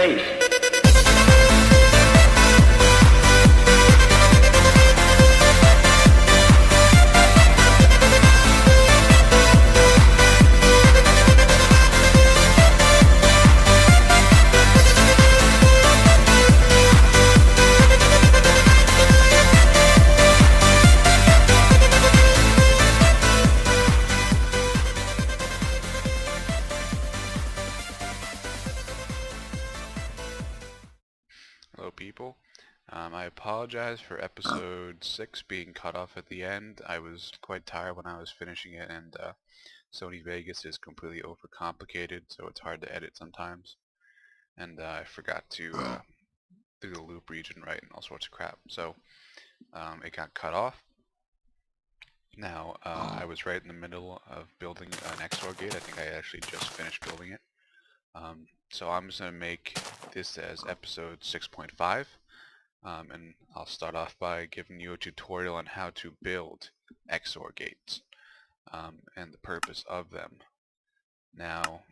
space. Hello people, I apologize for episode 6 being cut off at the end. I was quite tired when I was finishing it, and Sony Vegas is completely overcomplicated, so it's hard to edit sometimes. And I forgot to do the loop region right and all sorts of crap, so it got cut off. Now, I was right in the middle of building an XOR gate. I think I actually just finished building it. So I'm just going to make this as episode 6.5, and I'll start off by giving you a tutorial on how to build XOR gates and the purpose of them. Now,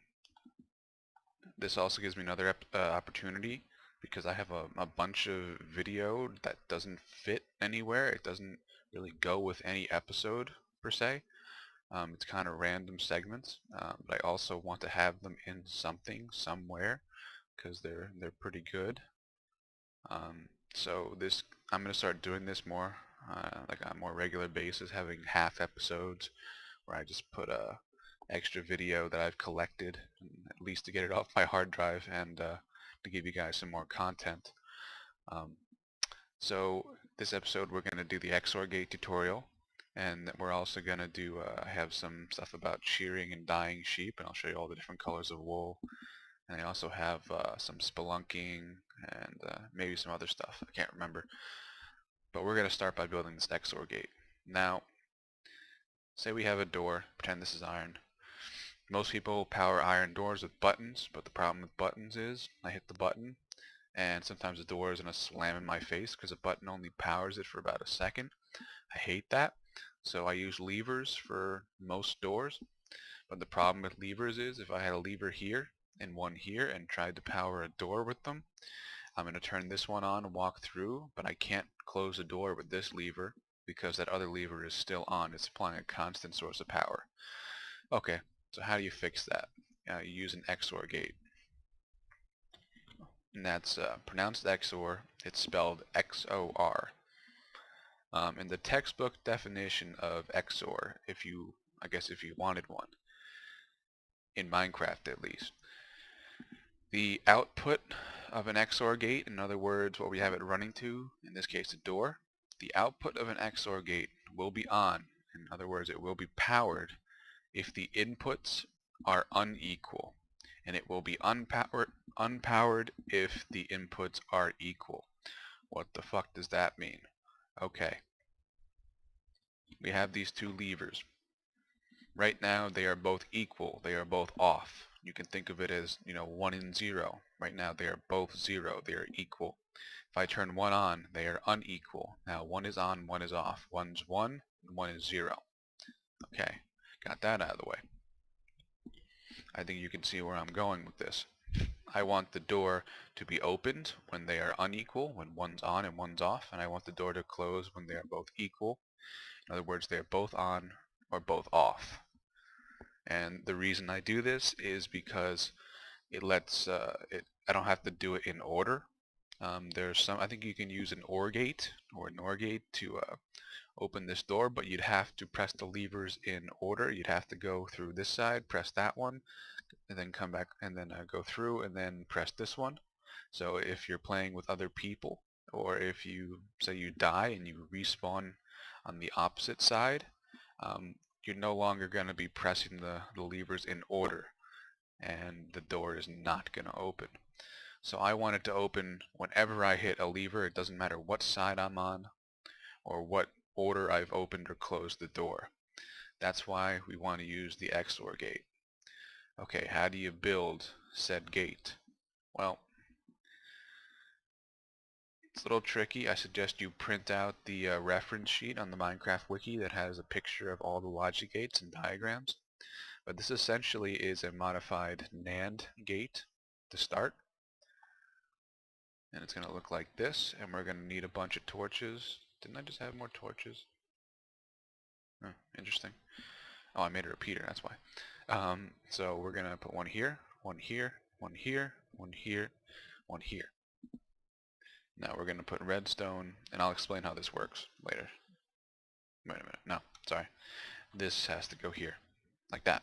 this also gives me another opportunity, because I have a bunch of video that doesn't fit anywhere. It doesn't really go with any episode per se. It's kind of random segments, but I also want to have them in something somewhere, because they're pretty good. So this, I'm going to start doing this more like on a more regular basis, having half episodes where I just put a extra video that I've collected, at least to get it off my hard drive and to give you guys some more content. So this episode we're going to do the XOR gate tutorial. And we're also going to do have some stuff about shearing and dyeing sheep, and I'll show you all the different colors of wool. And I also have some spelunking and maybe some other stuff. I can't remember. But we're going to start by building this XOR gate. Now, say we have a door. Pretend this is iron. Most people power iron doors with buttons, but the problem with buttons is I hit the button, and sometimes the door is going to slam in my face because the button only powers it for about a second. I hate that. So I use levers for most doors, but the problem with levers is if I had a lever here and one here and tried to power a door with them, I'm going to turn this one on and walk through, but I can't close the door with this lever because that other lever is still on. It's supplying a constant source of power. Okay, so how do you fix that? You use an XOR gate. And that's pronounced XOR. It's spelled XOR. In the textbook definition of XOR, I guess if you wanted one, in Minecraft at least, the output of an XOR gate, in other words what we have it running to, in this case a door, the output of an XOR gate will be on, in other words it will be powered, if the inputs are unequal, and it will be unpowered if the inputs are equal. What the fuck does that mean? Okay, we have these two levers. Right now they are both equal, they are both off. You can think of it as, 1 and 0. Right now they are both 0, they are equal. If I turn one on, they are unequal. Now one is on, one is off. One's 1, and one is 0. Okay, got that out of the way. I think you can see where I'm going with this. I want the door to be opened when they are unequal, when one's on and one's off, and I want the door to close when they are both equal. In other words, they are both on or both off. And the reason I do this is because it lets I don't have to do it in order. I think you can use an OR gate or a NOR gate to open this door, but you'd have to press the levers in order. You'd have to go through this side, press that one, and then come back and then go through and then press this one. So if you're playing with other people, or if you say you die and you respawn on the opposite side, you're no longer going to be pressing the levers in order, and the door is not going to open. So I want it to open whenever I hit a lever. It doesn't matter what side I'm on or what order I've opened or closed the door. That's why we want to use the XOR gate. Okay, how do you build said gate? Well, it's a little tricky. I suggest you print out the reference sheet on the Minecraft wiki that has a picture of all the logic gates and diagrams. But this essentially is a modified NAND gate to start. and it's going to look like this, and we're going to need a bunch of torches. Didn't I just have more torches? Oh, interesting. Oh, I made a repeater, that's why. So we're going to put one here, one here, one here, one here, one here. Now we're going to put redstone, and I'll explain how this works later. Wait a minute. No, sorry. This has to go here, like that.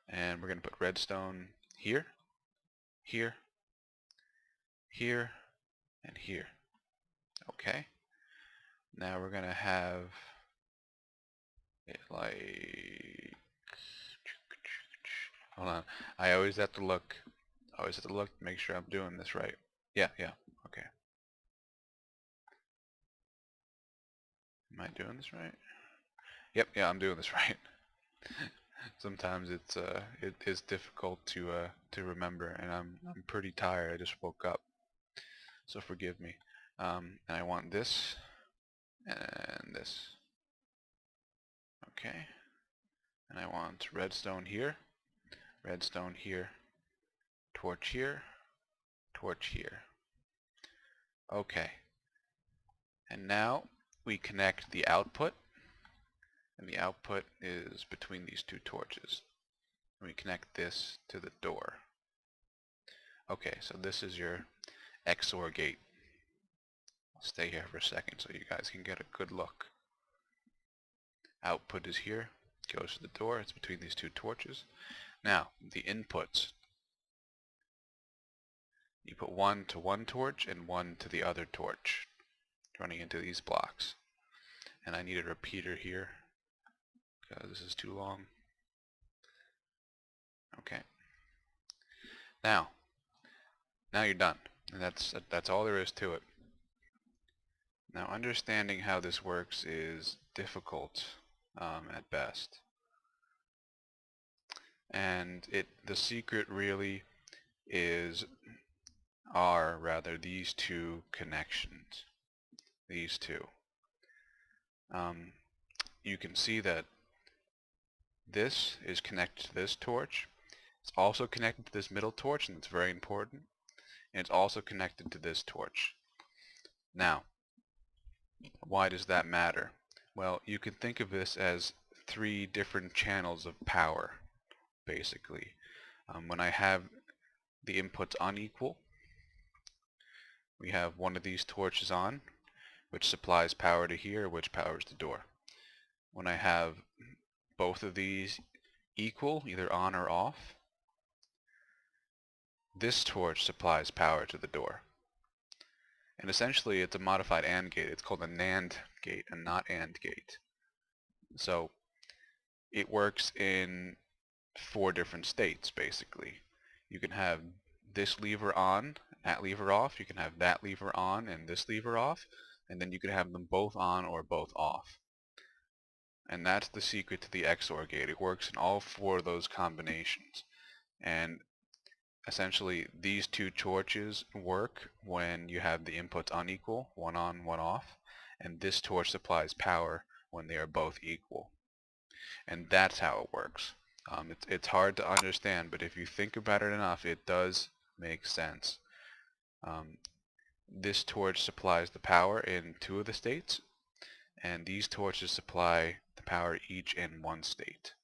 And we're going to put redstone here, here, here, and here. Okay. Now we're going to have it like... Hold on. I always have to look. I always have to look to make sure I'm doing this right. Yeah, yeah. Okay. Am I doing this right? Yep, yeah, I'm doing this right. Sometimes it is difficult to remember, and I'm pretty tired. I just woke up, so forgive me. And I want this and this. Okay. And I want redstone here, torch here, torch here. Okay. And now we connect the output, and the output is between these two torches. And we connect this to the door. Okay, so this is your XOR gate. I'll stay here for a second so you guys can get a good look. Output is here, goes to the door, it's between these two torches. Now, the inputs. You put one to one torch and one to the other torch, running into these blocks. And I need a repeater here, because this is too long. Okay. Now you're done. And that's all there is to it. Now, understanding how this works is difficult at best. And the secret really are rather these two connections. These two. You can see that this is connected to this torch. It's also connected to this middle torch, and it's very important. And it's also connected to this torch. Now, why does that matter? Well, you can think of this as 3 different channels of power, basically. When I have the inputs unequal, we have one of these torches on, which supplies power to here, which powers the door. When I have both of these equal, either on or off, this torch supplies power to the door. And essentially it's a modified AND gate. It's called a NAND gate, a not AND gate. So it works in 4 different states, basically. You can have this lever on, that lever off. You can have that lever on and this lever off. And then you can have them both on or both off. And that's the secret to the XOR gate. It works in all 4 of those combinations. And essentially these 2 torches work when you have the inputs unequal, one on, one off. And this torch supplies power when they are both equal. And that's how it works. It's hard to understand, but if you think about it enough, it does make sense. This torch supplies the power in 2 of the states, and these torches supply the power each in 1 state.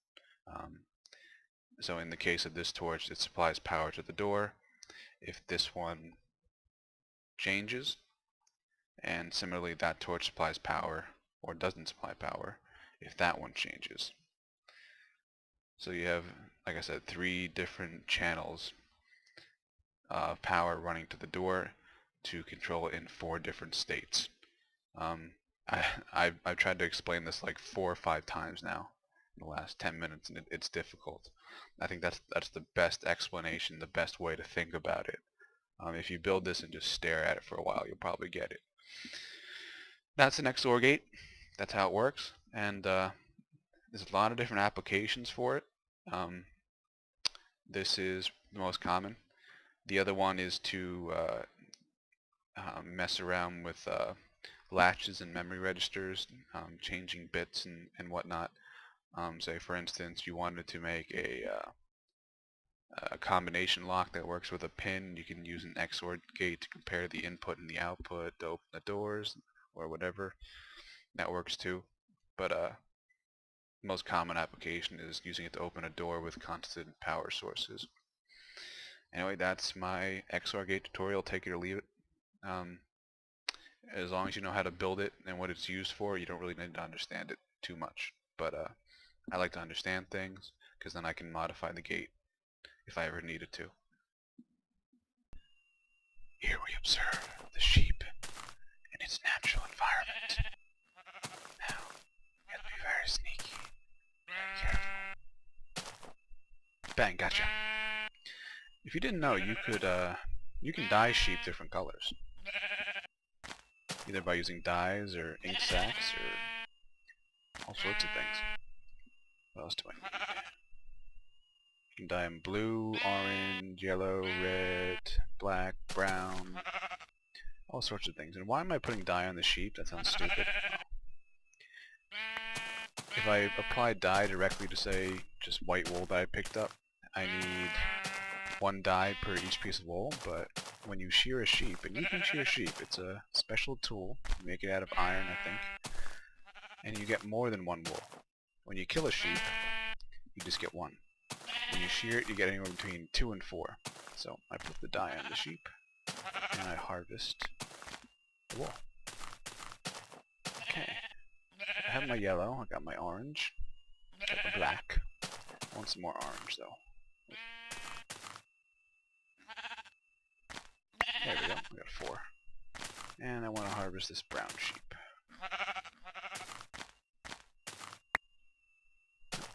So in the case of this torch, it supplies power to the door if this one changes, and similarly that torch supplies power or doesn't supply power if that one changes. So you have, like I said, 3 different channels of power running to the door to control it in 4 different states. I've tried to explain this like 4 or 5 times now in the last 10 minutes, and it's difficult. I think that's the best explanation, the best way to think about it. If you build this and just stare at it for a while, you'll probably get it. That's an XOR gate. That's how it works, and there's a lot of different applications for it. This is the most common. The other one is to mess around with latches and memory registers, changing bits and whatnot. Say for instance you wanted to make a combination lock that works with a pin. You can use an XOR gate to compare the input and the output to open the doors or whatever. That works too. But most common application is using it to open a door with constant power sources. Anyway, that's my XOR gate tutorial. Take it or leave it. As long as you know how to build it and what it's used for, you don't really need to understand it too much. But I like to understand things because then I can modify the gate if I ever needed to. Here we observe the sheep in its natural environment. Now, you have to be very sneaky, very careful. Bang, gotcha. If you didn't know, you can dye sheep different colors, either by using dyes or ink sacs or all sorts of things. What else do I need? You can dye them blue, orange, yellow, red, black, brown, all sorts of things. And why am I putting dye on the sheep? That sounds stupid. If I apply dye directly to, say, just white wool that I picked up, I need one dye per each piece of wool, but when you shear a sheep, and you can shear sheep, it's a special tool. You make it out of iron, I think, and you get more than one wool. When you kill a sheep, you just get one. When you shear it, you get anywhere between 2 and 4. So I put the dye on the sheep, and I harvest the wool. Okay. I have my yellow, I got my orange, got the black. I want some more orange though. There we go, I got 4. And I want to harvest this brown sheep.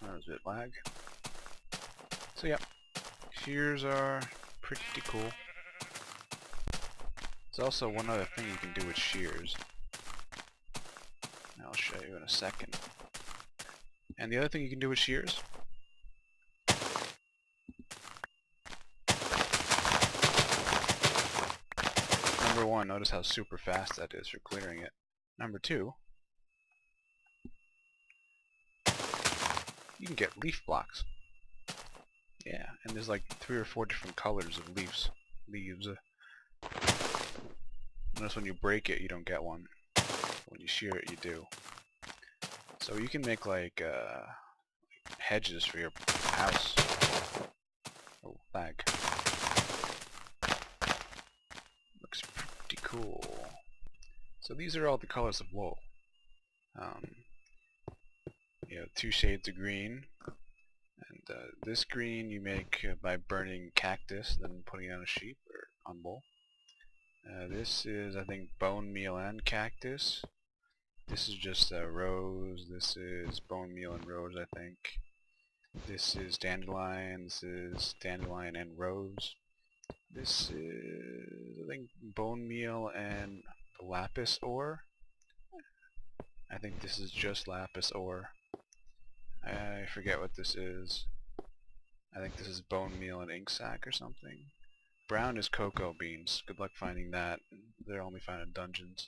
That was a bit lag. So yeah, shears are pretty cool. There's also one other thing you can do with shears. I'll show you in a second. And the other thing you can do with shears, number 1, notice how super fast that is for clearing it. Number 2, you can get leaf blocks. Yeah, and there's like 3 or 4 different colors of leaves. Notice when you break it, you don't get one. When you shear it, you do. So you can make like hedges for your house. Oh, lag. Looks pretty cool. So these are all the colors of wool. You have 2 shades of green. And this green you make by burning cactus, then putting it on a sheep or on wool. This is, I think, bone meal and cactus. This is just rose. This is bone meal and rose, I think. This is dandelion. This is dandelion and rose. This is, I think, bone meal and lapis ore. I think this is just lapis ore. I forget what this is. I think this is bone meal and ink sac or something. Brown is cocoa beans. Good luck finding that. They're only found in dungeons.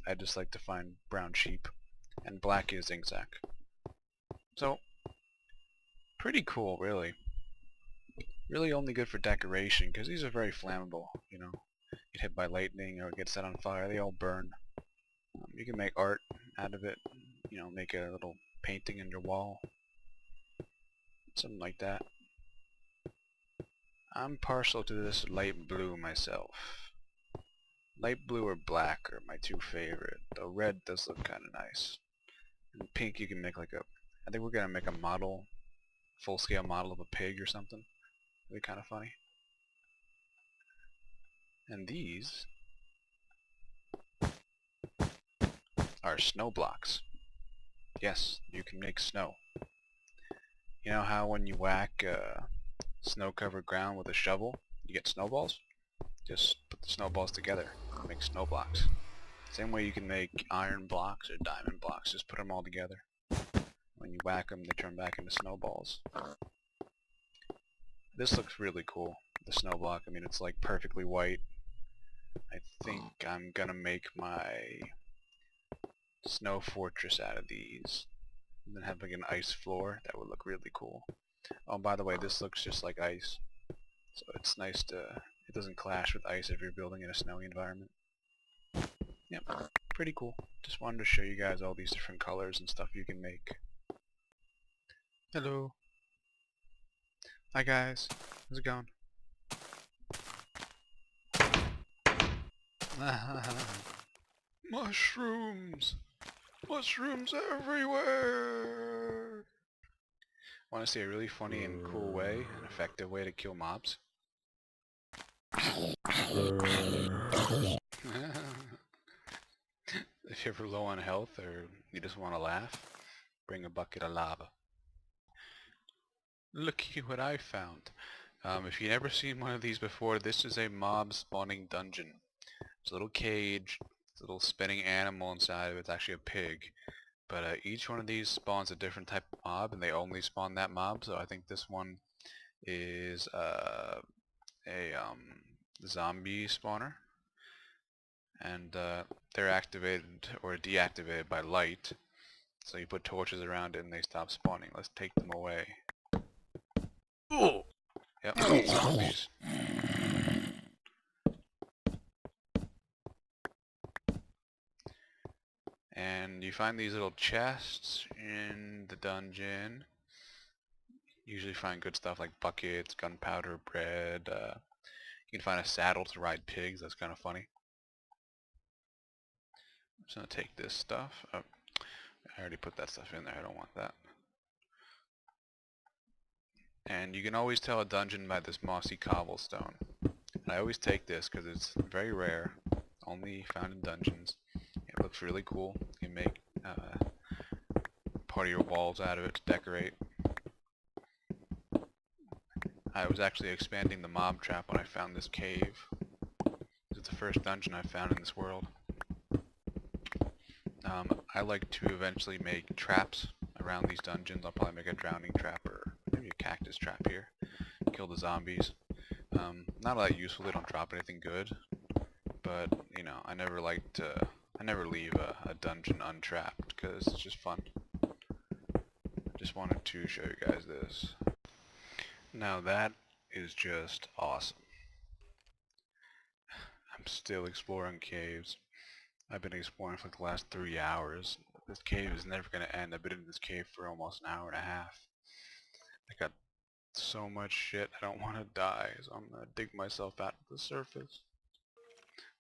I just like to find brown sheep. And black is ink sac. So, pretty cool, really. Really only good for decoration, because these are very flammable, you know. Get hit by lightning or get set on fire, they all burn. You can make art out of it, you know, make a little painting in your wall. Something like that. I'm partial to this light blue myself. Light blue or black are my 2 favorite, though red does look kind of nice. And pink you can make like a, I think we're going to make a model, full-scale model of a pig or something. Really kind of funny. And these are snow blocks. Yes, you can make snow. You know how when you whack snow-covered ground with a shovel, you get snowballs? Just put the snowballs together and make snow blocks. Same way you can make iron blocks or diamond blocks, just put them all together. When you whack them, they turn back into snowballs. This looks really cool, the snow block. I mean, it's like perfectly white. I think I'm gonna make my snow fortress out of these. And then have like an ice floor. That would look really cool. Oh, by the way, this looks just like ice. So it's nice to, it doesn't clash with ice if you're building in a snowy environment. Yep, pretty cool. Just wanted to show you guys all these different colors and stuff you can make. Hello. Hi guys. How's it going? Mushrooms! Mushrooms everywhere! Want to see a really funny and cool way, an effective way to kill mobs? If you're ever low on health or you just want to laugh, bring a bucket of lava. Looky what I found. If you've never seen one of these before, this is a mob spawning dungeon. It's a little cage, it's a little spinning animal inside of it. It's actually a pig. But each one of these spawns a different type of mob, and they only spawn that mob. So I think this one is a zombie spawner. And they're activated or deactivated by light. So you put torches around it and they stop spawning. Let's take them away. Ooh! Yep, zombies. And you find these little chests in the dungeon. Usually find good stuff like buckets, gunpowder, bread. You can find a saddle to ride pigs. That's kind of funny. I'm just going to take this stuff. Oh, I already put that stuff in there. I don't want that. And you can always tell a dungeon by this mossy cobblestone. And I always take this because it's very rare. Only found in dungeons. It looks really cool. You can make part of your walls out of it to decorate. I was actually expanding the mob trap when I found this cave. It's the first dungeon I found in this world. I like to eventually make traps around these dungeons. I'll probably make a drowning trap or maybe a cactus trap here. Kill the zombies. Not all that useful, they don't drop anything good. But, you know, I never leave a dungeon untrapped because it's just fun. I just wanted to show you guys this. Now that is just awesome. I'm still exploring caves. I've been exploring for the last 3 hours. This cave is never going to end. I've been in this cave for almost an hour and a half. I got so much shit, I don't want to die, so I'm going to dig myself out to the surface.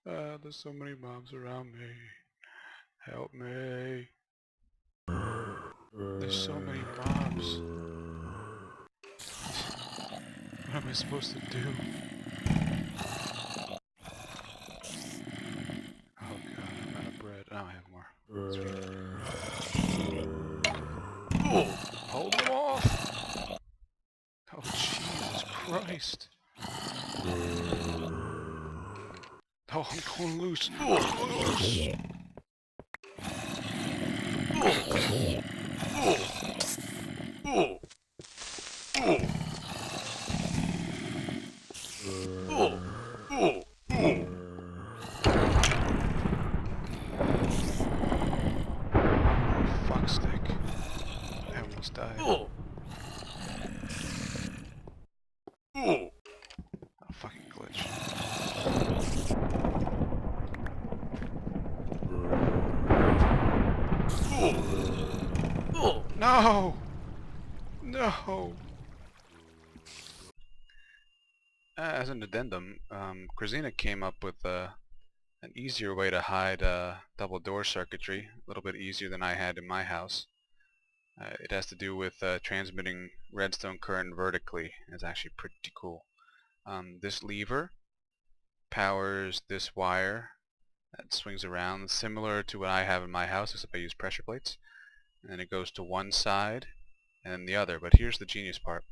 There's so many mobs around me. Help me. There's so many mobs. What am I supposed to do? Oh god, I'm out of bread. Oh, I have more. Oh, hold them off! Oh, Jesus Christ! Oh, I'm going loose! Oh, fuck stick. I almost died. Oh, fucking glitch. No! No! As an addendum, Krasina came up with an easier way to hide double door circuitry, a little bit easier than I had in my house. It has to do with transmitting redstone current vertically. It's actually pretty cool. This lever powers this wire that swings around, similar to what I have in my house, except I use pressure plates. And then it goes to one side and then the other. But here's the genius part.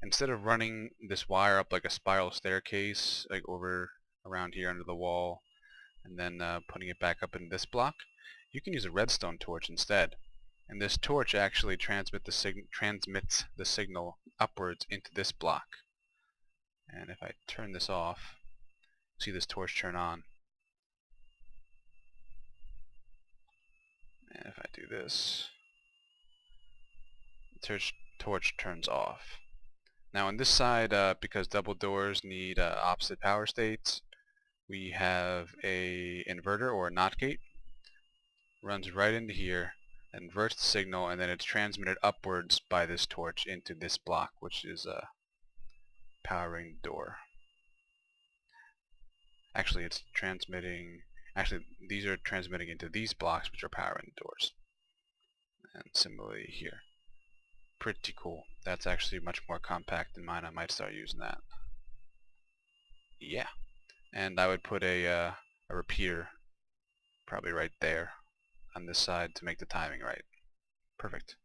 Instead of running this wire up like a spiral staircase, like over around here under the wall, and then putting it back up in this block, you can use a redstone torch instead. And this torch actually transmits the signal upwards into this block. And if I turn this off, see this torch turn on. And if I do this, the torch turns off. Now on this side, because double doors need opposite power states, we have a inverter or a NOT gate. Runs right into here, inverts the signal, and then it's transmitted upwards by this torch into this block, which is powering the door. Actually, it's transmitting. Actually, these are transmitting into these blocks, which are powering the doors. And similarly here. Pretty cool. That's actually much more compact than mine. I might start using that. Yeah. And I would put a repeater probably right there on this side to make the timing right. Perfect.